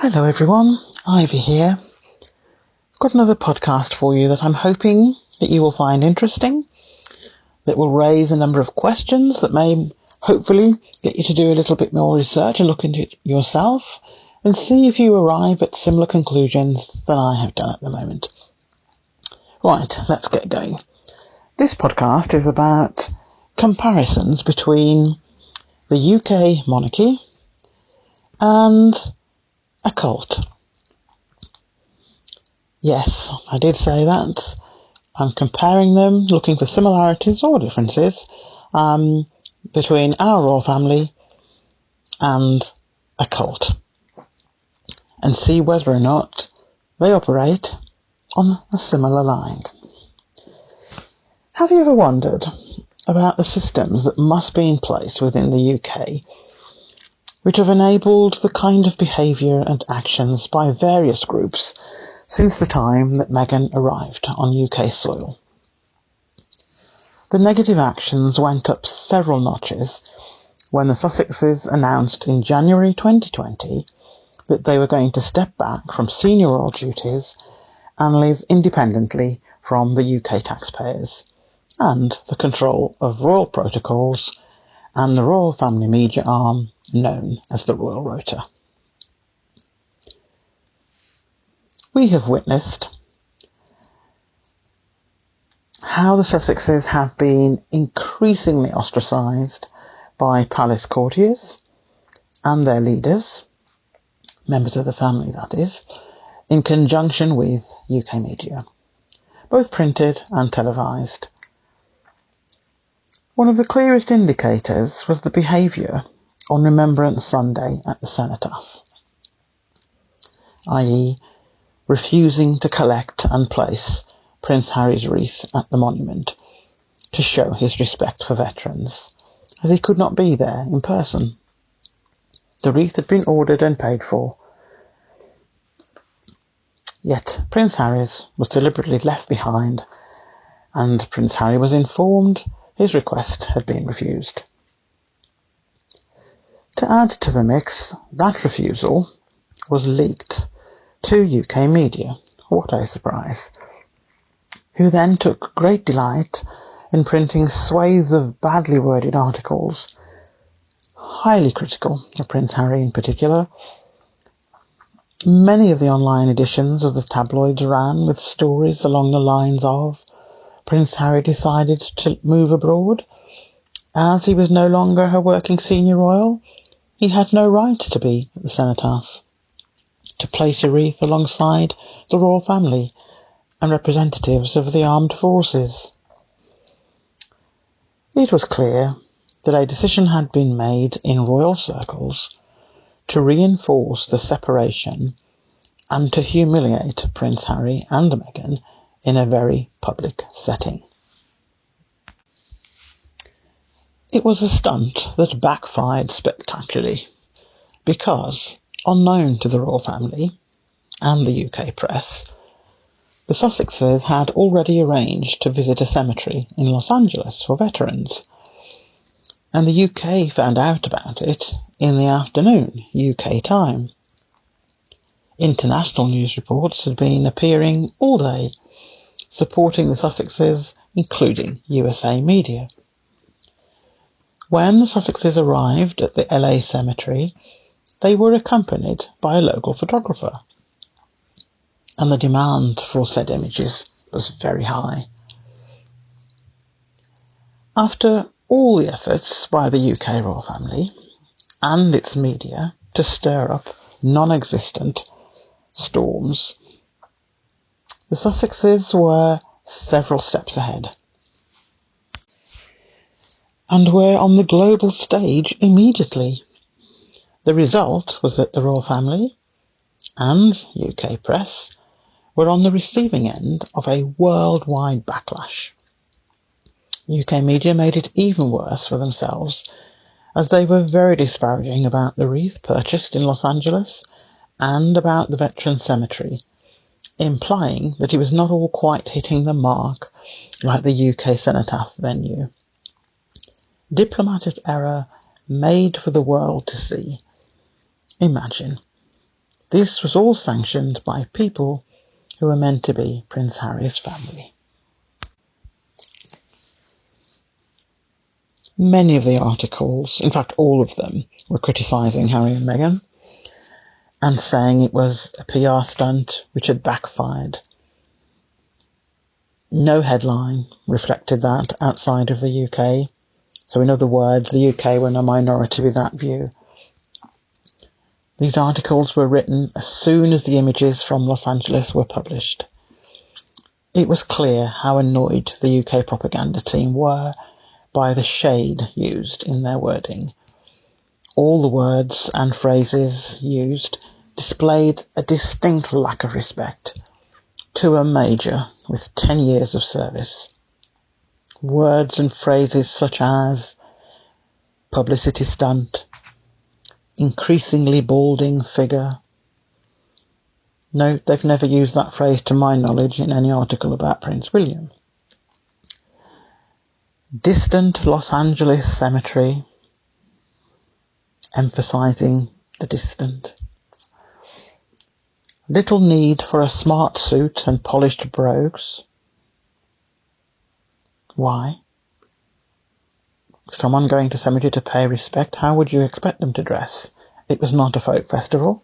Hello everyone, Ivy here. Got another podcast for you that I'm hoping that you will find interesting, that will raise a number of questions that may hopefully get you to do a little bit more research and look into it yourself and see if you arrive at similar conclusions than I have done at the moment. Right, let's get going. This podcast is about comparisons between the UK monarchy and a cult. Yes, I did say that. I'm comparing them, looking for similarities or differences between our royal family and a cult, and see whether or not they operate on a similar line. Have you ever wondered about the systems that must be in place within the UK which have enabled the kind of behaviour and actions by various groups since the time that Meghan arrived on UK soil? The negative actions went up several notches when the Sussexes announced in January 2020 that they were going to step back from senior royal duties and live independently from the UK taxpayers and the control of royal protocols and the royal family media arm known as the Royal Rota. We have witnessed how the Sussexes have been increasingly ostracised by palace courtiers and their leaders, members of the family that is, in conjunction with UK media, both printed and televised. One of the clearest indicators was the behaviour on Remembrance Sunday at the cenotaph, i.e. refusing to collect and place Prince Harry's wreath at the monument to show his respect for veterans, as he could not be there in person. The wreath had been ordered and paid for, yet Prince Harry's was deliberately left behind, and Prince Harry was informed his request had been refused. To add to the mix, that refusal was leaked to UK media, what a surprise, who then took great delight in printing swathes of badly worded articles, highly critical of Prince Harry in particular. Many of the online editions of the tabloids ran with stories along the lines of Prince Harry decided to move abroad. As he was no longer a working senior royal, he had no right to be at the cenotaph, to place a wreath alongside the royal family and representatives of the armed forces. It was clear that a decision had been made in royal circles to reinforce the separation and to humiliate Prince Harry and Meghan in a very public setting. It was a stunt that backfired spectacularly because, unknown to the royal family and the UK press, the Sussexes had already arranged to visit a cemetery in Los Angeles for veterans, and the UK found out about it in the afternoon, UK time. International news reports had been appearing all day, supporting the Sussexes, including USA media. When the Sussexes arrived at the LA cemetery, they were accompanied by a local photographer, and the demand for said images was very high. After all the efforts by the UK royal family and its media to stir up non-existent storms, the Sussexes were several steps ahead, and were on the global stage immediately. The result was that the royal family and UK press were on the receiving end of a worldwide backlash. UK media made it even worse for themselves, as they were very disparaging about the wreath purchased in Los Angeles and about the veteran cemetery, implying that it was not all quite hitting the mark like the UK cenotaph venue. Diplomatic error made for the world to see. Imagine This was all sanctioned by people who were meant to be Prince Harry's family. Many of the articles, in fact all of them, were criticising Harry and Meghan and saying it was a PR stunt which had backfired. No headline reflected that outside of the UK. So in other words, the UK were in a minority with that view. These articles were written as soon as the images from Los Angeles were published. It was clear how annoyed the UK propaganda team were by the shade used in their wording. All the words and phrases used displayed a distinct lack of respect to a major with 10 years of service. Words and phrases such as publicity stunt, increasingly balding figure. No, they've never used that phrase to my knowledge in any article about Prince William. Distant Los Angeles cemetery, emphasising the distant. Little need for a smart suit and polished brogues. Why? Someone going to cemetery to pay respect, how would you expect them to dress? It was not a folk festival.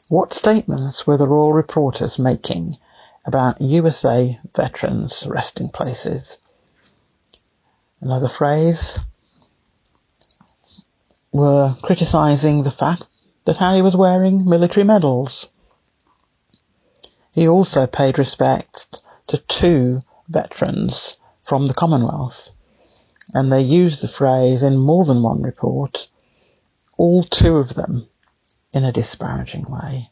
What statements were the royal reporters making about USA veterans' resting places? Another phrase were criticising the fact that Harry was wearing military medals. He also paid respect to 2 veterans from the Commonwealth, and they used the phrase in more than one report, all 2 of them, in a disparaging way.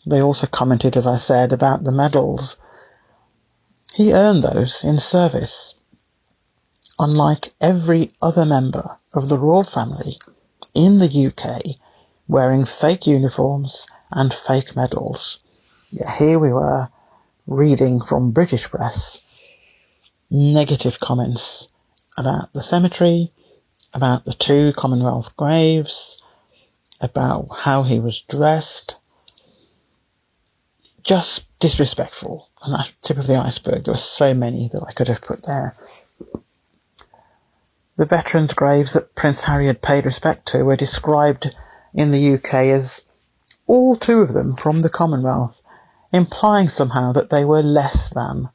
They also commented, as I said, about the medals. He earned those in service. Unlike every other member of the royal family in the UK wearing fake uniforms and fake medals. Yet here we were reading from British press negative comments about the cemetery, about the 2 Commonwealth graves, about how he was dressed. Just disrespectful. And that's tip of the iceberg. There were so many that I could have put there. The veterans' graves that Prince Harry had paid respect to were described in the UK as all 2 of them from the Commonwealth, implying somehow that they were less than.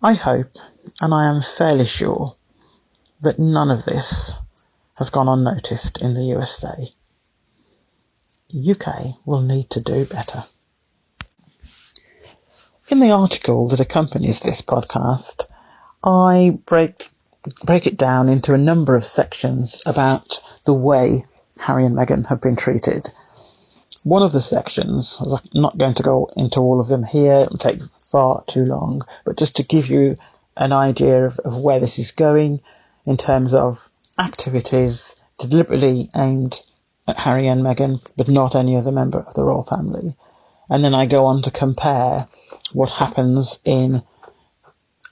I hope, and I am fairly sure, that none of this has gone unnoticed in the USA. UK will need to do better. In the article that accompanies this podcast, I break it down into a number of sections about the way Harry and Meghan have been treated. One of the sections, I'm not going to go into all of them here, it would take far too long, but just to give you an idea of where this is going in terms of activities deliberately aimed at Harry and Meghan, but not any other member of the royal family. And then I go on to compare what happens in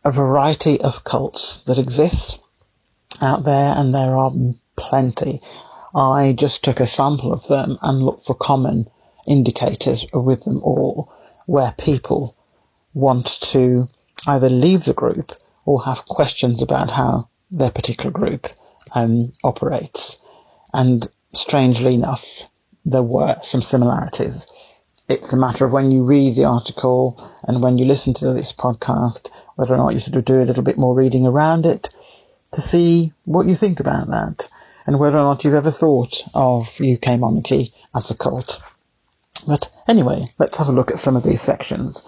a variety of cults that exist out there, and there are plenty. I just took a sample of them and looked for common indicators with them all, where people want to either leave the group or have questions about how their particular group operates. And strangely enough, there were some similarities. It's a matter of when you read the article and when you listen to this podcast, whether or not you sort of do a little bit more reading around it to see what you think about that, and whether or not you've ever thought of UK monarchy as a cult. But anyway, let's have a look at some of these sections.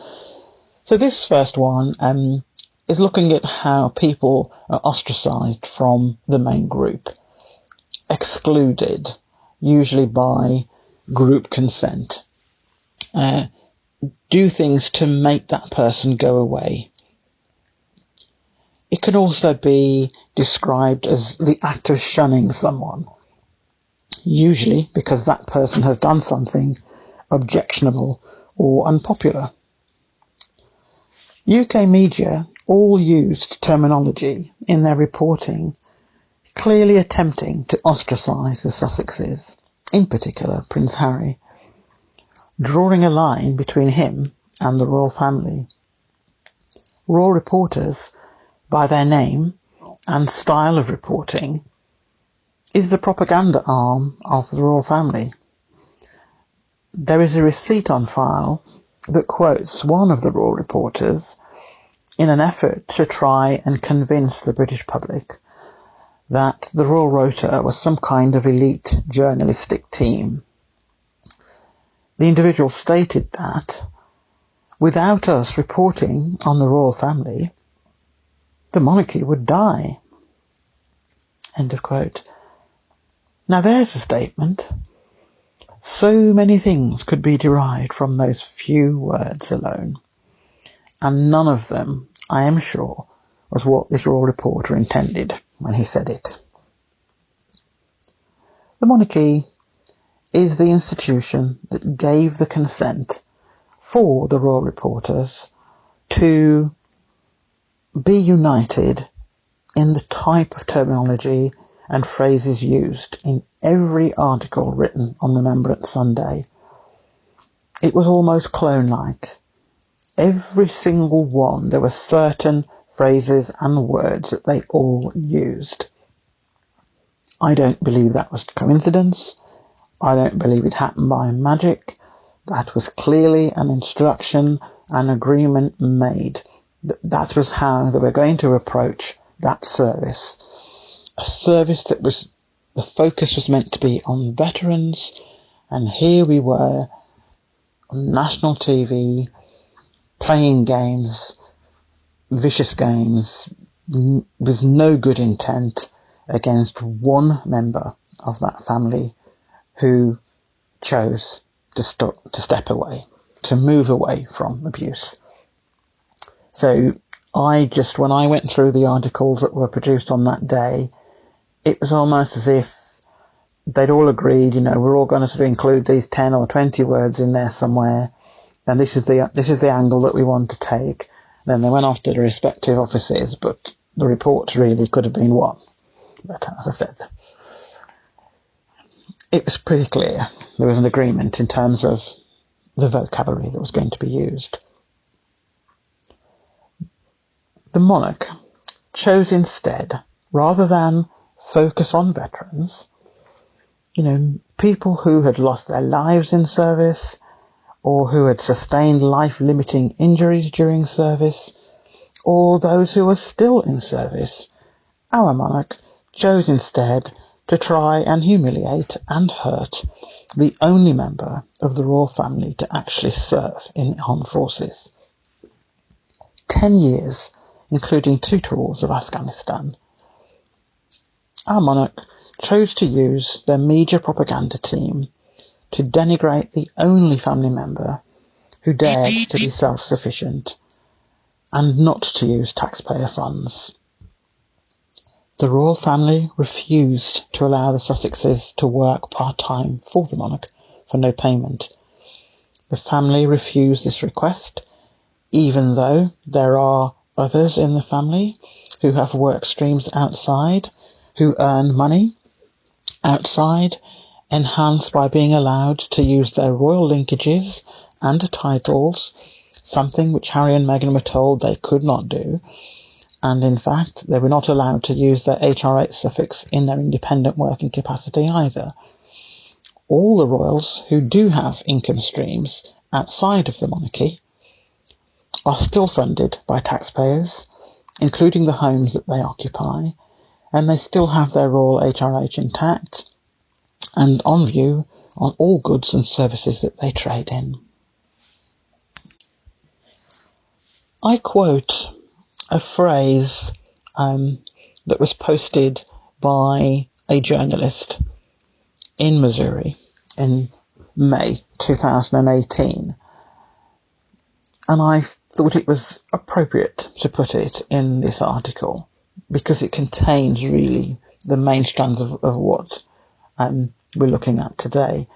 So this first one is looking at how people are ostracised from the main group, excluded, usually by group consent. Do things to make that person go away. It can also be described as the act of shunning someone, usually because that person has done something objectionable or unpopular. UK media all used terminology in their reporting clearly attempting to ostracise the Sussexes, in particular Prince Harry, drawing a line between him and the royal family. Royal reporters, by their name and style of reporting, is the propaganda arm of the royal family. There is a receipt on file that quotes one of the royal reporters in an effort to try and convince the British public that the Royal Rota was some kind of elite journalistic team. The individual stated that, without us reporting on the royal family, the monarchy would die. End of quote. Now there's a statement. So many things could be derived from those few words alone, and none of them, I am sure, was what this royal reporter intended when he said it. The monarchy is the institution that gave the consent for the royal reporters to be united in the type of terminology and phrases used in every article written on Remembrance Sunday. It was almost clone-like. Every single one, there were certain phrases and words that they all used. I don't believe that was coincidence. I don't believe it happened by magic. That was clearly an instruction, an agreement made. That was how they were going to approach that service. A service that was, the focus was meant to be on veterans, and here we were on national TV playing games, vicious games, with no good intent against one member of that family who chose to step away, to move away from abuse. So when I went through the articles that were produced on that day, it was almost as if they'd all agreed, we're all going to include these 10 or 20 words in there somewhere, and this is the angle that we want to take. Then they went off to their respective offices, but the reports really could have been one. But as I said, it was pretty clear there was an agreement in terms of the vocabulary that was going to be used. The monarch chose instead, rather than focus on veterans, people who had lost their lives in service or who had sustained life-limiting injuries during service, or those who were still in service. Our monarch chose instead to try and humiliate and hurt the only member of the royal family to actually serve in the armed forces. 10 years, including 2 tours of Afghanistan. Our monarch chose to use their media propaganda team to denigrate the only family member who dared to be self-sufficient and not to use taxpayer funds. The royal family refused to allow the Sussexes to work part-time for the monarch for no payment. The family refused this request, even though there are others in the family who have work streams outside, who earn money outside, enhanced by being allowed to use their royal linkages and titles, something which Harry and Meghan were told they could not do, and in fact they were not allowed to use their HR8 suffix in their independent working capacity either. All the royals who do have income streams outside of the monarchy are still funded by taxpayers, including the homes that they occupy, and they still have their royal HRH intact and on view on all goods and services that they trade in. I quote a phrase that was posted by a journalist in Missouri in May 2018, and I thought it was appropriate to put it in this article because it contains really the main strands of what we're looking at today.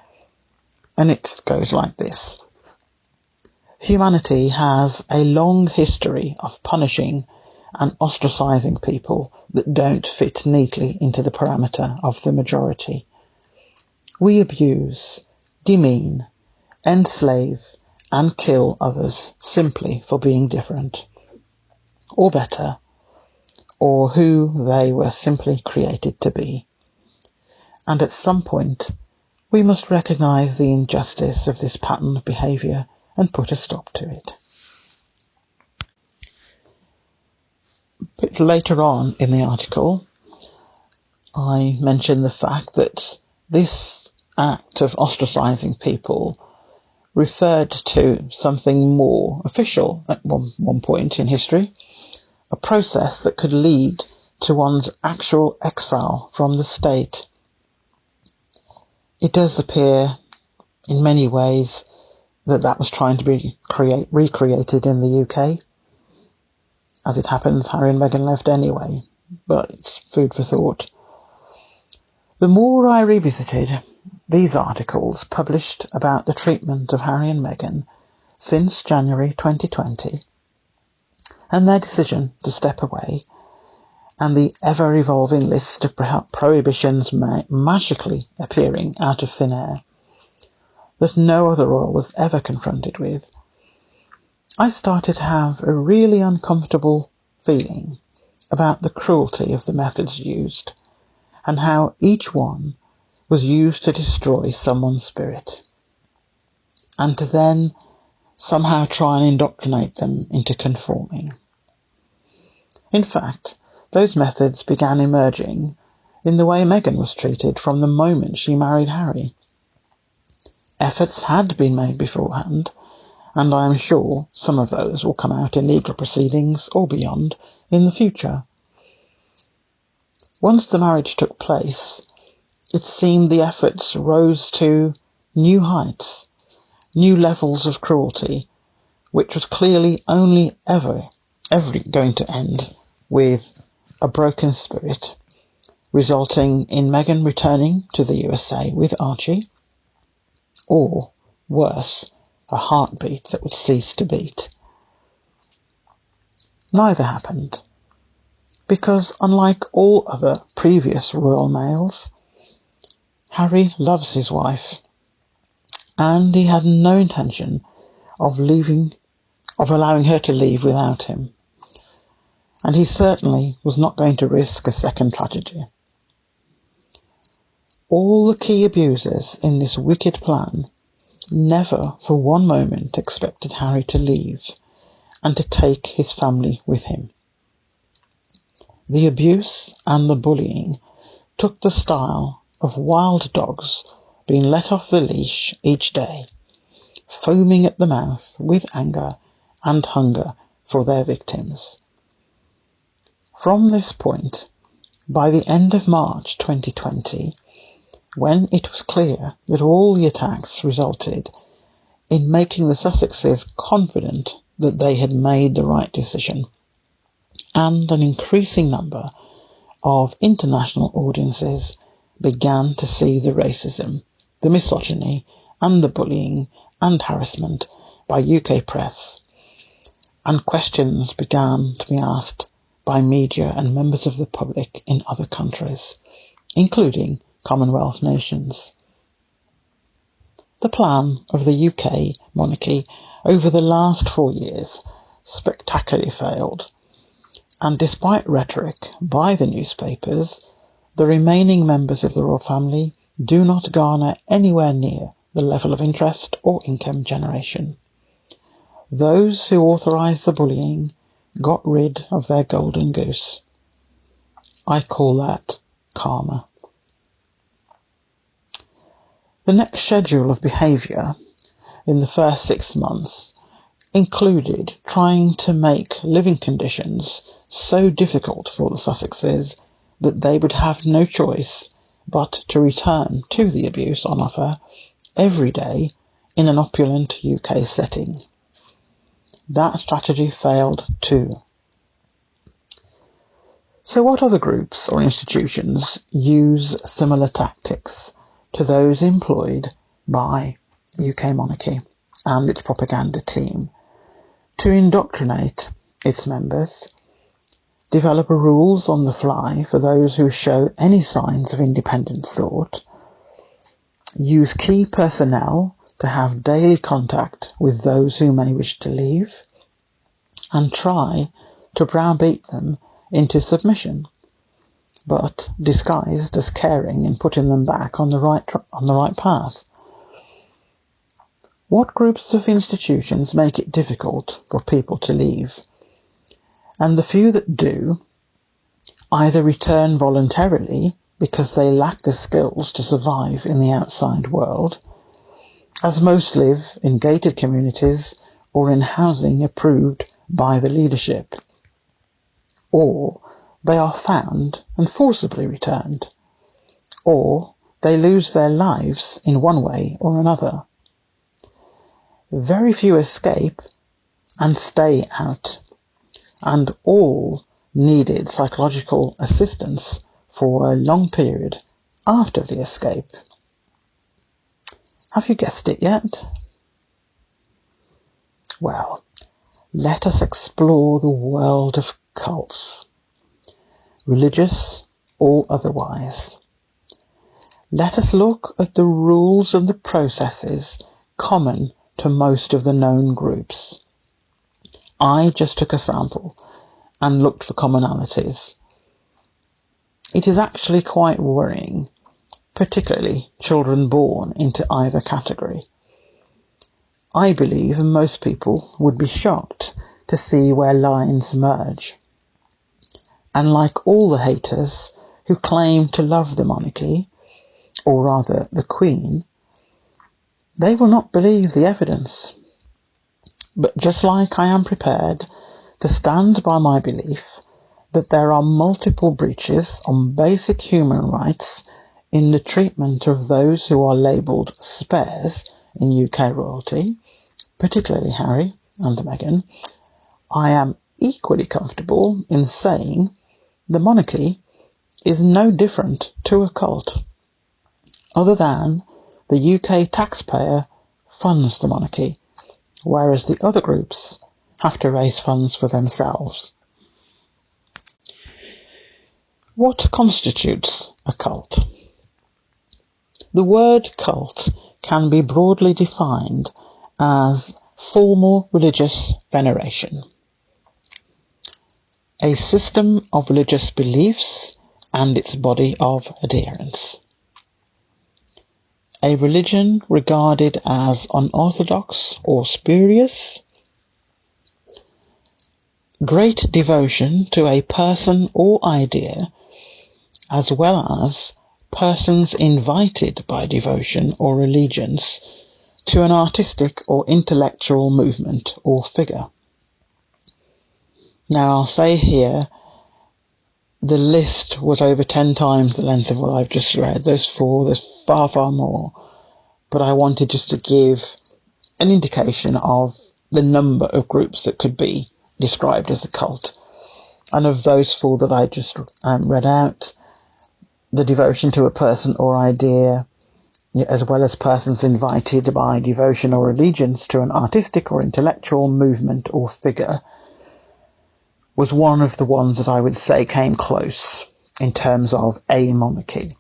And it goes like this. Humanity has a long history of punishing and ostracising people that don't fit neatly into the parameter of the majority. We abuse, demean, enslave and kill others simply for being different, or better, or who they were simply created to be. And at some point, we must recognise the injustice of this pattern of behaviour and put a stop to it. A bit later on in the article, I mention the fact that this act of ostracising people referred to something more official at one point in history, a process that could lead to one's actual exile from the state. It does appear in many ways that was trying to be recreated in the UK. As it happens, Harry and Meghan left anyway, but it's food for thought. The more I revisited these articles published about the treatment of Harry and Meghan since January 2020, and their decision to step away, and the ever-evolving list of prohibitions magically appearing out of thin air, that no other royal was ever confronted with, I started to have a really uncomfortable feeling about the cruelty of the methods used, and how each one was used to destroy someone's spirit, and to then somehow try and indoctrinate them into conforming. In fact, those methods began emerging in the way Meghan was treated from the moment she married Harry. Efforts had been made beforehand, and I am sure some of those will come out in legal proceedings or beyond in the future. Once the marriage took place, it seemed the efforts rose to new heights, new levels of cruelty, which was clearly only ever going to end with a broken spirit, resulting in Meghan returning to the USA with Archie, or, worse, a heartbeat that would cease to beat. Neither happened, because unlike all other previous royal males, Harry loves his wife, and he had no intention of allowing her to leave without him, and he certainly was not going to risk a second tragedy. All the key abusers in this wicked plan never for one moment expected Harry to leave and to take his family with him. The abuse and the bullying took the style of wild dogs being let off the leash each day, foaming at the mouth with anger and hunger for their victims. From this point, by the end of March 2020, when it was clear that all the attacks resulted in making the Sussexes confident that they had made the right decision, and an increasing number of international audiences began to see the racism, the misogyny, and the bullying and harassment by UK press, and questions began to be asked by media and members of the public in other countries, including Commonwealth nations. The plan of the UK monarchy over the last 4 years spectacularly failed, and despite rhetoric by the newspapers, the remaining members of the royal family do not garner anywhere near the level of interest or income generation. Those who authorised the bullying got rid of their golden goose. I call that karma. The next schedule of behaviour in the first 6 months included trying to make living conditions so difficult for the Sussexes that they would have no choice but to return to the abuse on offer every day in an opulent UK setting. That strategy failed too. So what other groups or institutions use similar tactics to those employed by UK monarchy and its propaganda team to indoctrinate its members develop rules on the fly for those who show any signs of independent thought, use key personnel to have daily contact with those who may wish to leave, and try to browbeat them into submission, but disguised as caring and putting them back on the right path. What groups of institutions make it difficult for people to leave? And the few that do either return voluntarily because they lack the skills to survive in the outside world, as most live in gated communities or in housing approved by the leadership, or they are found and forcibly returned, or they lose their lives in one way or another. Very few escape and stay out, and all needed psychological assistance for a long period after the escape. Have you guessed it yet? Well, let us explore the world of cults, religious or otherwise. Let us look at the rules and the processes common to most of the known groups. I just took a sample and looked for commonalities. It is actually quite worrying, particularly children born into either category. I believe most people would be shocked to see where lines merge. And like all the haters who claim to love the monarchy, or rather the Queen, they will not believe the evidence. But just like I am prepared to stand by my belief that there are multiple breaches on basic human rights in the treatment of those who are labelled spares in UK royalty, particularly Harry and Meghan, I am equally comfortable in saying the monarchy is no different to a cult, other than the UK taxpayer funds the monarchy, whereas the other groups have to raise funds for themselves. What constitutes a cult? The word cult can be broadly defined as formal religious veneration, a system of religious beliefs and its body of adherents, a religion regarded as unorthodox or spurious, great devotion to a person or idea, as well as persons invited by devotion or allegiance to an artistic or intellectual movement or figure. Now I'll say here, the list was over 10 times the length of what I've just read. There's far, far more. But I wanted just to give an indication of the number of groups that could be described as a cult. And of those 4 that I just read out, the devotion to a person or idea, as well as persons invited by devotion or allegiance to an artistic or intellectual movement or figure, was one of the ones that I would say came close in terms of a monarchy,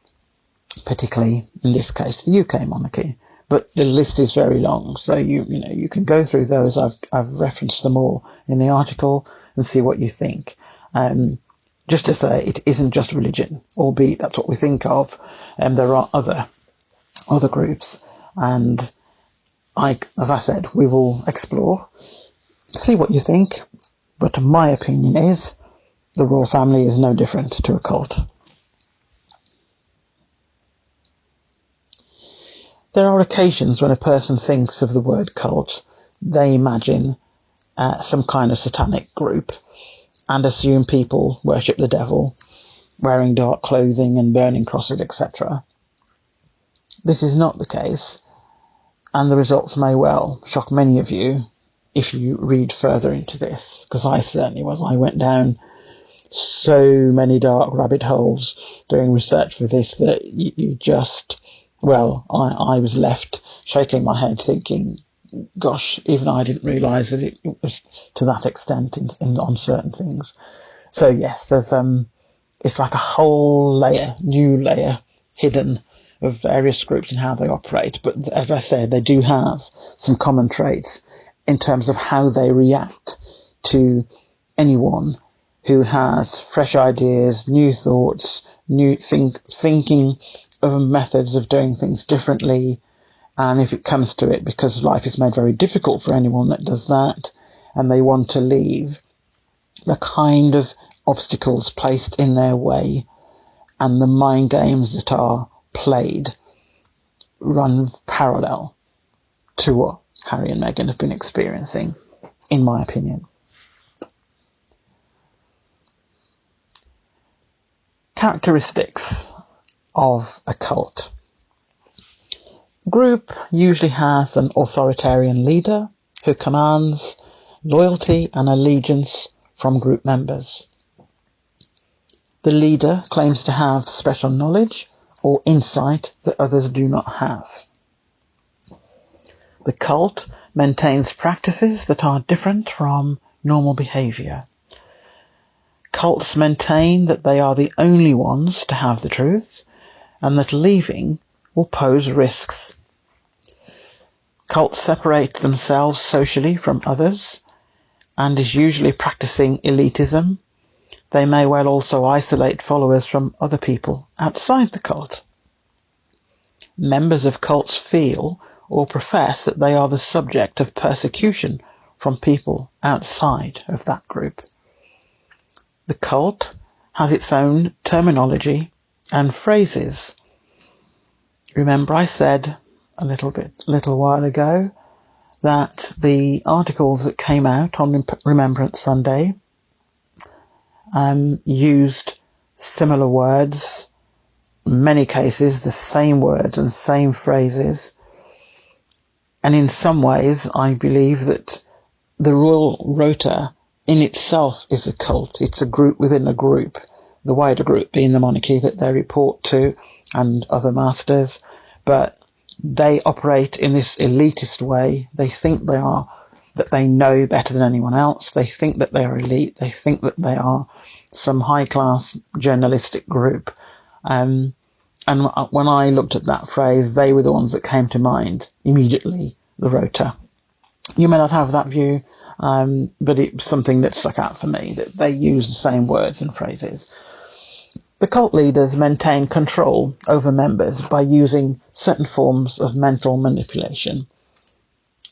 particularly in this case the UK monarchy. But the list is very long, so you can go through those. I've referenced them all in the article and see what you think. Just to say, it isn't just religion, albeit that's what we think of. There are other groups, and as I said, we will explore, see what you think. But my opinion is the royal family is no different to a cult. There are occasions when a person thinks of the word cult, they imagine some kind of satanic group and assume people worship the devil, wearing dark clothing and burning crosses, etc. This is not the case, and the results may well shock many of you if you read further into this, because I certainly was. I went down so many dark rabbit holes doing research for this that you just, well, I was left shaking my head thinking, gosh, even I didn't realise that it was to that extent on certain things. So yes, there's it's like a whole new layer hidden of various groups and how they operate. But as I said, they do have some common traits in terms of how they react to anyone who has fresh ideas, new thoughts, new thinking of methods of doing things differently. And if it comes to it, because life is made very difficult for anyone that does that, and they want to leave, the kind of obstacles placed in their way and the mind games that are played run parallel to what Harry and Meghan have been experiencing, in my opinion. Characteristics of a cult. Group usually has an authoritarian leader who commands loyalty and allegiance from group members. The leader claims to have special knowledge or insight that others do not have. The cult maintains practices that are different from normal behaviour. Cults maintain that they are the only ones to have the truth and that leaving will pose risks. Cults separate themselves socially from others and is usually practicing elitism. They may well also isolate followers from other people outside the cult. Members of cults feel or profess that they are the subject of persecution from people outside of that group. The cult has its own terminology and phrases. Remember, I said a little while ago that the articles that came out on Remembrance Sunday used similar words, in many cases the same words and same phrases. And in some ways, I believe that the Royal Rota in itself is a cult. It's a group within a group, the wider group being the monarchy that they report to and other masters. But they operate in this elitist way. They think that they know better than anyone else. They think that they are elite. They think that they are some high-class journalistic group. And when I looked at that phrase, they were the ones that came to mind immediately, the Rota. You may not have that view, but it's something that stuck out for me, that they use the same words and phrases. The cult leaders maintain control over members by using certain forms of mental manipulation.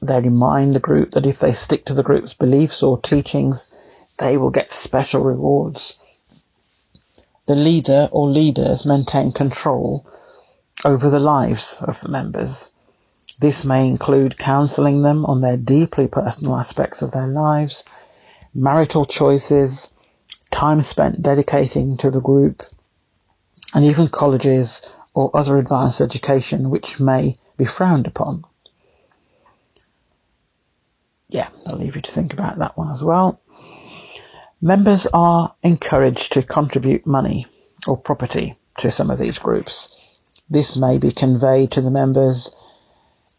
They remind the group that if they stick to the group's beliefs or teachings, they will get special rewards. The leader or leaders maintain control over the lives of the members. This may include counselling them on their deeply personal aspects of their lives, marital choices, time spent dedicating to the group, and even colleges or other advanced education which may be frowned upon. Yeah, I'll leave you to think about that one as well. Members are encouraged to contribute money or property to some of these groups. This may be conveyed to the members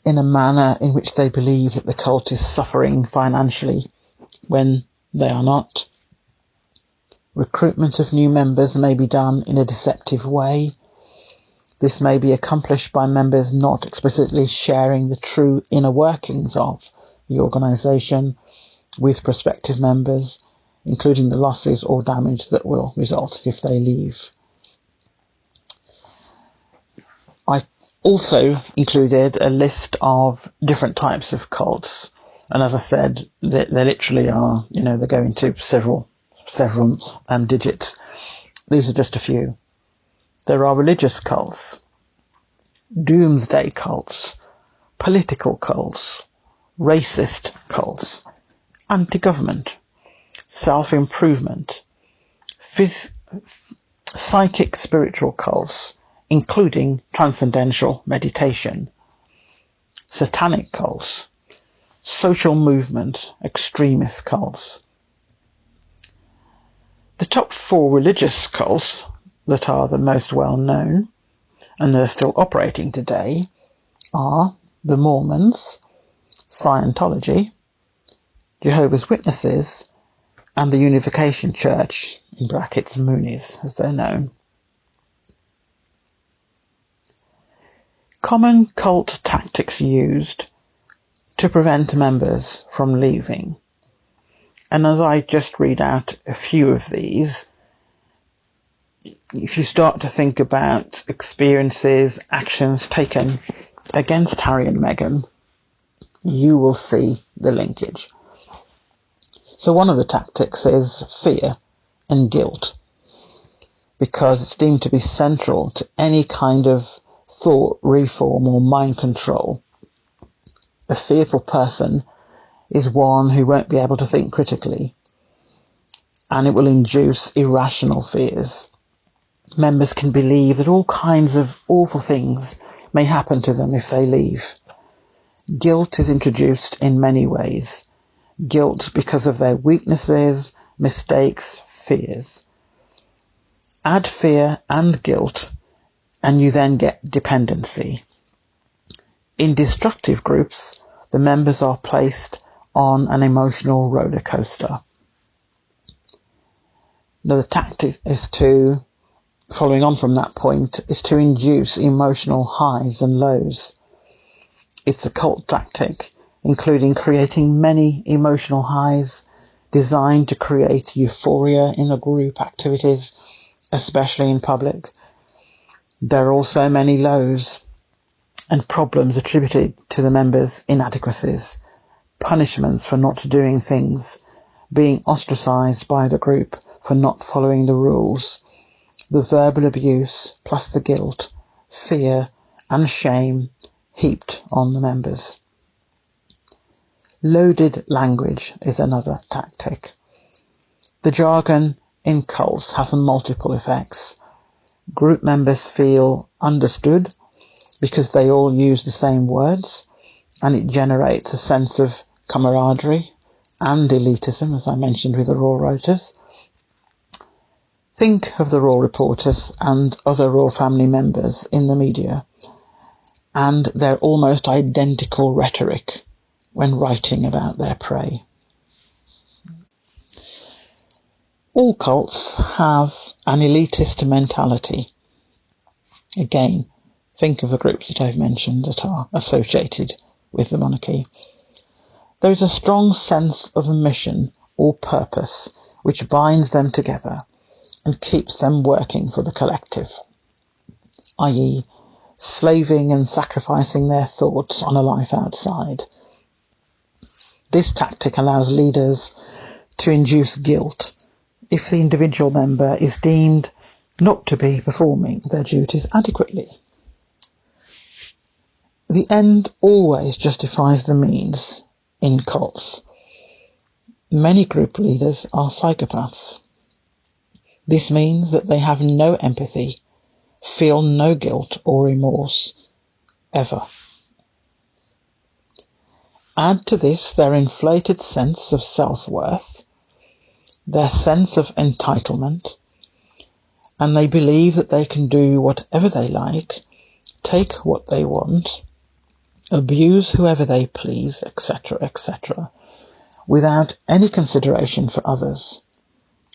in a manner in which they believe that the cult is suffering financially when they are not. Recruitment of new members may be done in a deceptive way. This may be accomplished by members not explicitly sharing the true inner workings of the organisation with prospective members, including the losses or damage that will result if they leave. I also included a list of different types of cults, and as I said, they literally are, they go into several digits. These are just a few. There are religious cults, doomsday cults, political cults, racist cults, anti-government, self-improvement, psychic spiritual cults, including transcendental meditation, satanic cults, social movement, extremist cults. The top 4 religious cults that are the most well known and that are still operating today are the Mormons, Scientology, Jehovah's Witnesses, and the Unification Church in brackets Moonies as they're known. Common cult tactics used to prevent members from leaving. And as I just read out a few of these, if you start to think about experiences, actions taken against Harry and Meghan, you will see the linkage. So one of the tactics is fear and guilt, because it's deemed to be central to any kind of thought reform or mind control. A fearful person is one who won't be able to think critically, and it will induce irrational fears. Members can believe that all kinds of awful things may happen to them if they leave. Guilt is introduced in many ways. Guilt because of their weaknesses, mistakes, fears. Add fear and guilt, and you then get dependency. In destructive groups, the members are placed on an emotional roller coaster. Another tactic is to, following on from that point, is to induce emotional highs and lows. It's a cult tactic, including creating many emotional highs designed to create euphoria in the group activities, especially in public. There are also many lows and problems attributed to the members' inadequacies, punishments for not doing things, being ostracised by the group for not following the rules, the verbal abuse plus the guilt, fear and shame heaped on the members. Loaded language is another tactic. The jargon in cults has multiple effects. Group members feel understood because they all use the same words, and it generates a sense of camaraderie and elitism, as I mentioned with the Raw writers. Think of the Raw reporters and other Raw family members in the media and their almost identical rhetoric when writing about their prey. All cults have an elitist mentality. Again, think of the groups that I've mentioned that are associated with the monarchy. There is a strong sense of a mission or purpose which binds them together and keeps them working for the collective, i.e., slaving and sacrificing their thoughts on a life outside. This tactic allows leaders to induce guilt if the individual member is deemed not to be performing their duties adequately. The end always justifies the means in cults. Many group leaders are psychopaths. This means that they have no empathy, feel no guilt or remorse, ever. Add to this their inflated sense of self-worth, their sense of entitlement, and they believe that they can do whatever they like, take what they want, abuse whoever they please, etc., etc., without any consideration for others.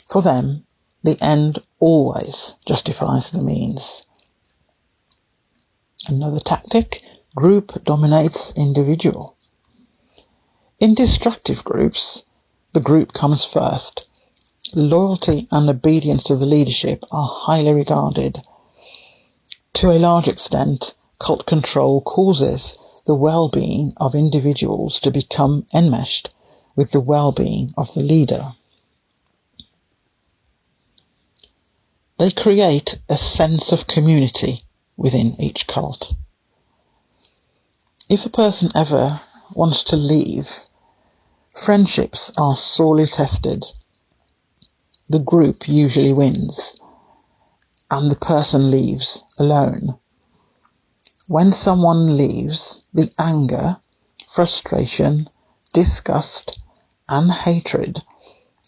For them, the end always justifies the means. Another tactic, group dominates individual. In destructive groups, the group comes first. Loyalty and obedience to the leadership are highly regarded. To a large extent, cult control causes the well-being of individuals to become enmeshed with the well-being of the leader. They create a sense of community within each cult. If a person ever wants to leave, friendships are sorely tested. The group usually wins, and the person leaves alone. When someone leaves, the anger, frustration, disgust, and hatred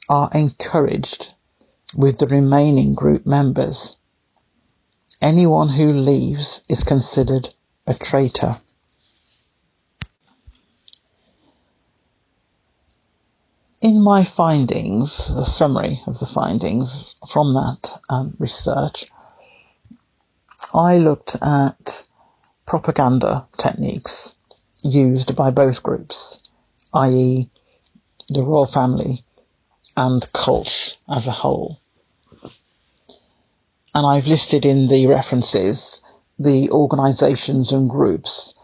are encouraged with the remaining group members. Anyone who leaves is considered a traitor. In my findings, a summary of the findings from that research, I looked at propaganda techniques used by both groups, i.e. the royal family and cults as a whole. And I've listed in the references the organisations and groups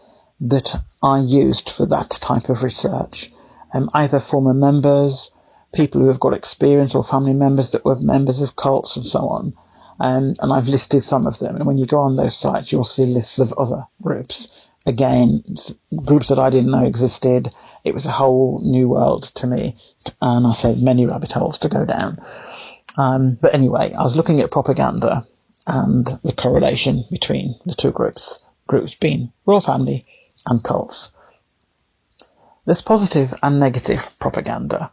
that I used for that type of research, either former members, people who have got experience, or family members that were members of cults and so on. And I've listed some of them. And when you go on those sites, you'll see lists of other groups. Again, groups that I didn't know existed. It was a whole new world to me. And I said many rabbit holes to go down. But anyway, I was looking at propaganda and the correlation between the two groups being royal family and cults. There's positive and negative propaganda.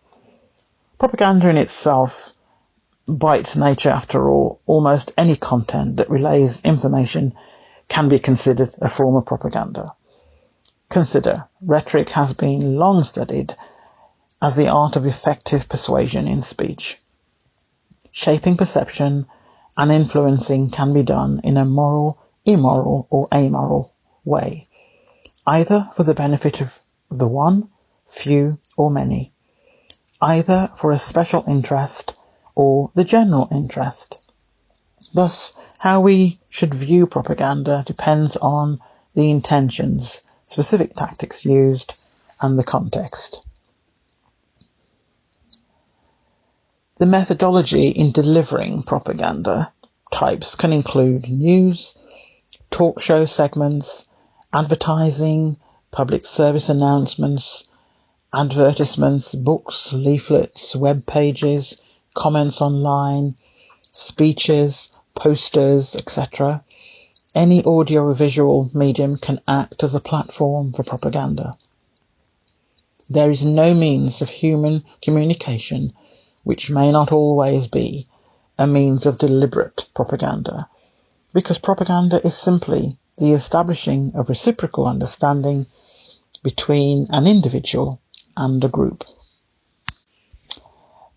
Propaganda in itself, by its nature after all, almost any content that relays information can be considered a form of propaganda. Consider, rhetoric has been long studied as the art of effective persuasion in speech. Shaping perception and influencing can be done in a moral, immoral, or amoral way, either for the benefit of the one, few, or many, either for a special interest or the general interest. Thus, how we should view propaganda depends on the intentions, specific tactics used, and the context. The methodology in delivering propaganda types can include news, talk show segments, advertising, public service announcements, advertisements, books, leaflets, web pages, comments online, speeches, posters, etc. Any audio or visual medium can act as a platform for propaganda. There is no means of human communication which may not always be a means of deliberate propaganda, because propaganda is simply the establishing of reciprocal understanding between an individual and a group.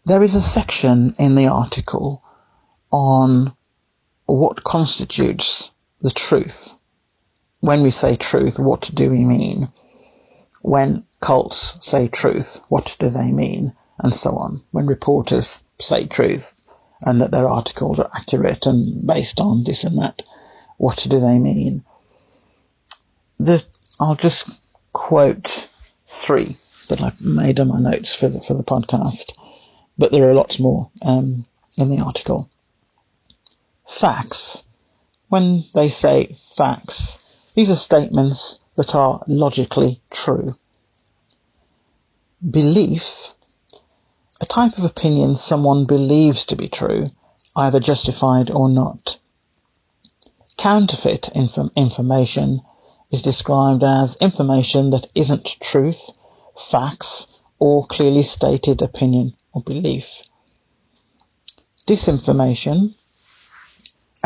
There is a section in the article on what constitutes the truth. When we say truth, what do we mean? When cults say truth, what do they mean? And so on. When reporters say truth and that their articles are accurate and based on this and that, what do they mean? I'll just quote 3 that I've made on my notes for the podcast, but there are lots more in the article. Facts. When they say facts, these are statements that are logically true. Belief. A type of opinion someone believes to be true, either justified or not. Counterfeit information is described as information that isn't truth, facts, or clearly stated opinion or belief. Disinformation.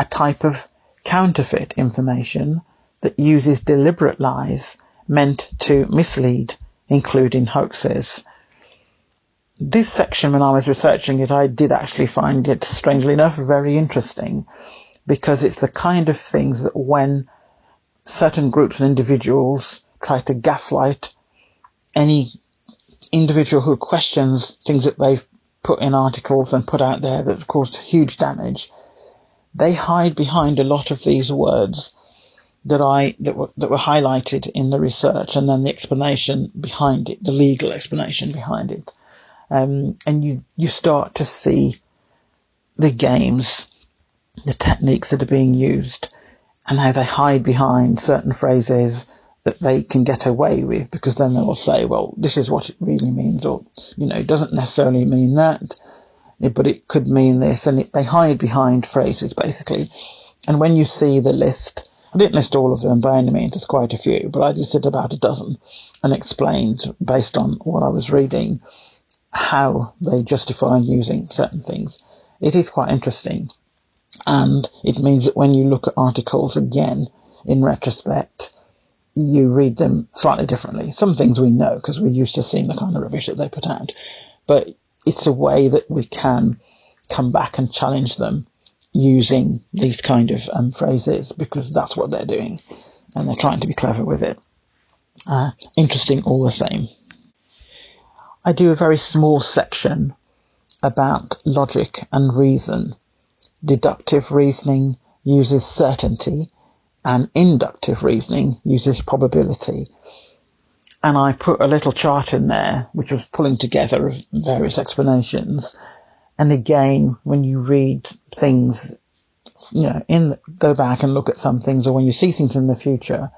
A type of counterfeit information that uses deliberate lies meant to mislead, including hoaxes. This section, when I was researching it, I did actually find it, strangely enough, very interesting, because it's the kind of things that when certain groups and individuals try to gaslight any individual who questions things that they've put in articles and put out there that have caused huge damage, they hide behind a lot of these words that were highlighted in the research, and then the explanation behind it, the legal explanation behind it. And you start to see the games, the techniques that are being used, and how they hide behind certain phrases that they can get away with, because then they will say, well, this is what it really means, or, it doesn't necessarily mean that, but it could mean this, and they hide behind phrases, basically. And when you see the list, I didn't list all of them by any means, there's quite a few, but I listed about a dozen and explained, based on what I was reading, how they justify using certain things. It is quite interesting. And it means that when you look at articles again, in retrospect, you read them slightly differently. Some things we know because we're used to seeing the kind of rubbish that they put out. but it's a way that we can come back and challenge them using these kind of phrases, because that's what they're doing, and they're trying to be clever with it. Interesting all the same. I do a very small section about logic and reason. Deductive reasoning uses certainty, and inductive reasoning uses probability. And I put a little chart in there which was pulling together various explanations. And again, when you read things, go back and look at some things, or when you see things in the future,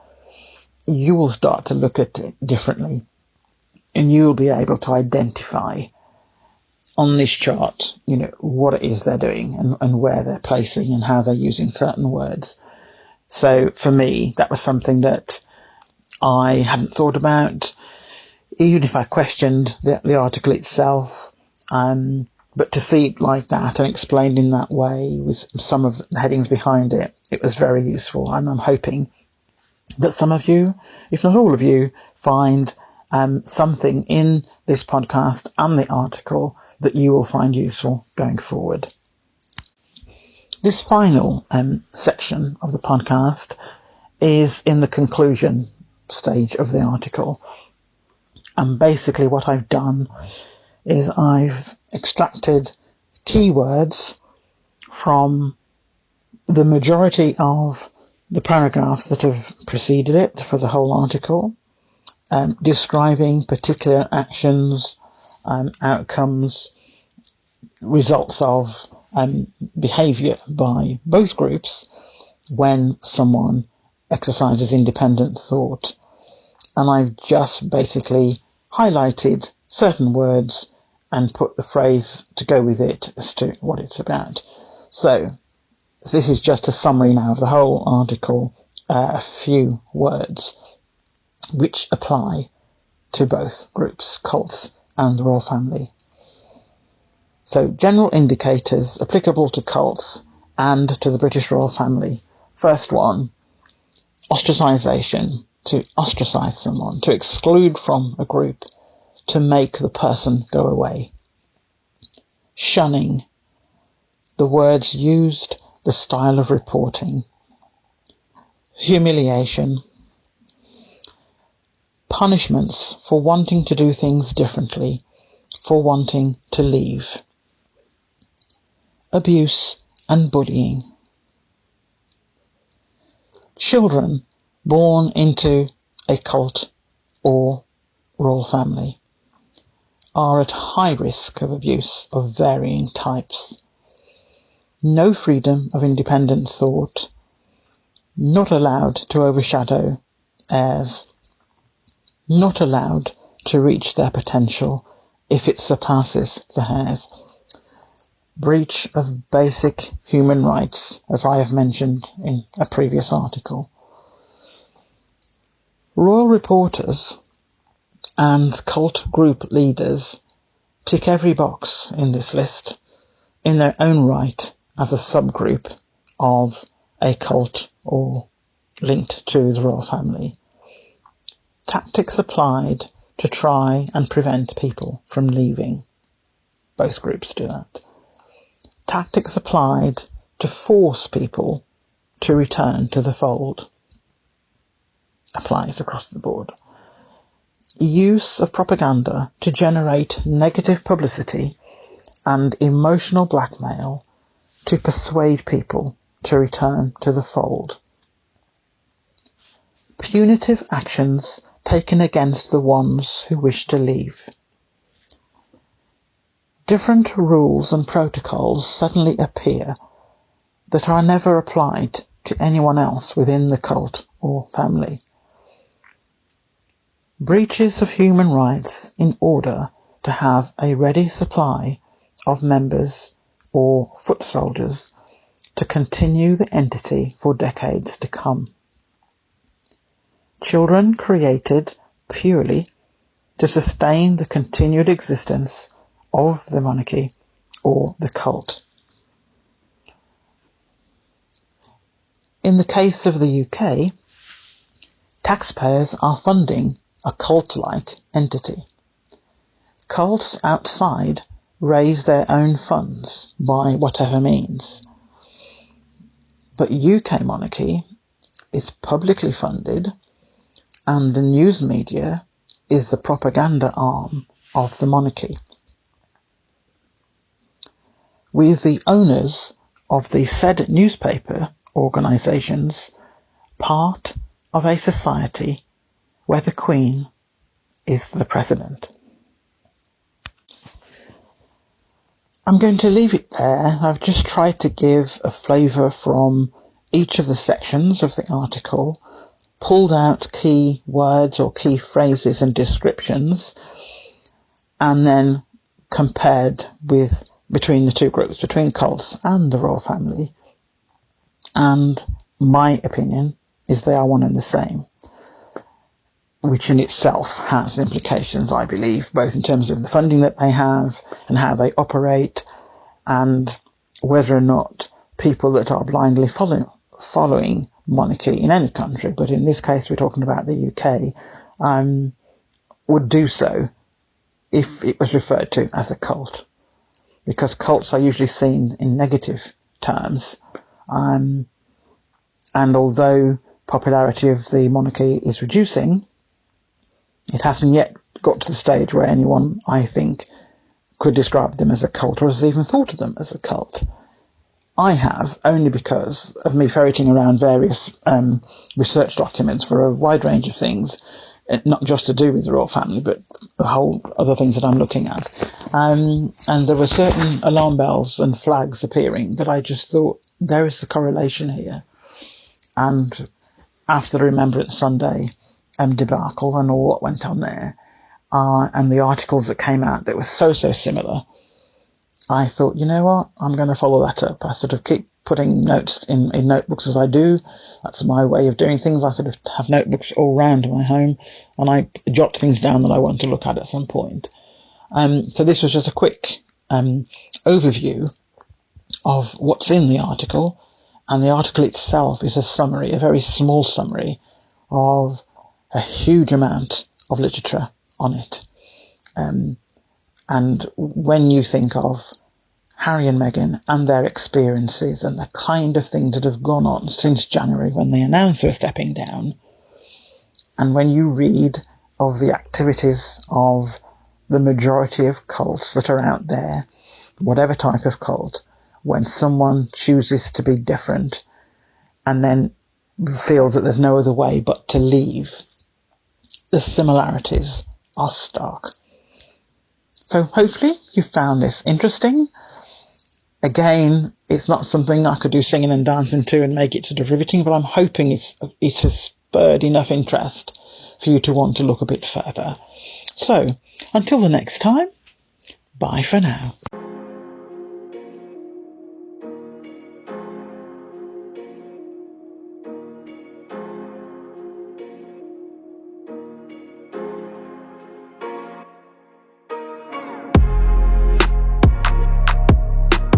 you will start to look at it differently, and you will be able to identify on this chart, what it is they're doing, and where they're placing and how they're using certain words. So for me, that was something that I hadn't thought about, even if I questioned the article itself. But to see it like that and explained in that way with some of the headings behind it, it was very useful. And I'm hoping that some of you, if not all of you, find something in this podcast and the article that you will find useful going forward. This final section of the podcast is in the conclusion stage of the article. And basically what I've done is I've extracted keywords from the majority of the paragraphs that have preceded it for the whole article, describing particular actions, outcomes, results of behaviour by both groups when someone exercises independent thought. And I've just basically highlighted certain words and put the phrase to go with it as to what it's about. So this is just a summary now of the whole article, a few words which apply to both groups, cults and the royal family. So general indicators applicable to cults and to the British royal family. First one, ostracization, to ostracize someone, to exclude from a group, to make the person go away. Shunning, the words used, the style of reporting. Humiliation, punishments for wanting to do things differently, for wanting to leave. Abuse and bullying. Children born into a cult or royal family are at high risk of abuse of varying types. No freedom of independent thought, not allowed to overshadow heirs, not allowed to reach their potential if it surpasses the heirs. Breach of basic human rights, as I have mentioned in a previous article. Royal reporters and cult group leaders tick every box in this list in their own right as a subgroup of a cult or linked to the royal family. Tactics applied to try and prevent people from leaving. Both groups do that. Tactics applied to force people to return to the fold. Applies across the board. Use of propaganda to generate negative publicity and emotional blackmail to persuade people to return to the fold. Punitive actions taken against the ones who wish to leave. Different rules and protocols suddenly appear that are never applied to anyone else within the cult or family. Breaches of human rights in order to have a ready supply of members or foot soldiers to continue the entity for decades to come. Children created purely to sustain the continued existence of the monarchy or the cult. In the case of the UK, taxpayers are funding a cult-like entity. cults outside raise their own funds by whatever means. But UK monarchy is publicly funded, and the news media is the propaganda arm of the monarchy. With the owners of the said newspaper organisations part of a society where the Queen is the president. I'm going to leave it there. I've just tried to give a flavour from each of the sections of the article, pulled out key words or key phrases and descriptions, and then compared between the two groups, between cults and the royal family. And my opinion is they are one and the same, which in itself has implications, I believe, both in terms of the funding that they have and how they operate, and whether or not people that are blindly following monarchy in any country, but in this case we're talking about the UK, would do so if it was referred to as a cult, because cults are usually seen in negative terms, and although popularity of the monarchy is reducing, it hasn't yet got to the stage where anyone, I think, could describe them as a cult or has even thought of them as a cult. I have, only because of me ferreting around various research documents for a wide range of things, not just to do with the royal family, but the whole other things that I'm looking at. And there were certain alarm bells and flags appearing that I just thought, there is the correlation here. And after the Remembrance Sunday debacle and all what went on there, and the articles that came out that were so similar, I thought, you know what, I'm going to follow that up. I sort of keep putting notes in notebooks as I do. That's my way of doing things. I sort of have notebooks all around my home, and I jot things down that I want to look at some point. So this was just a quick overview of what's in the article, and the article itself is a summary, a very small summary of a huge amount of literature on it. And when you think of Harry and Meghan and their experiences and the kind of things that have gone on since January when they announced they were stepping down, and when you read of the activities of the majority of cults that are out there, whatever type of cult, when someone chooses to be different and then feels that there's no other way but to leave, the similarities are stark. So hopefully you found this interesting. Again, it's not something I could do singing and dancing to and make it sort of riveting, but I'm hoping it has spurred enough interest for you to want to look a bit further. So, until the next time, bye for now.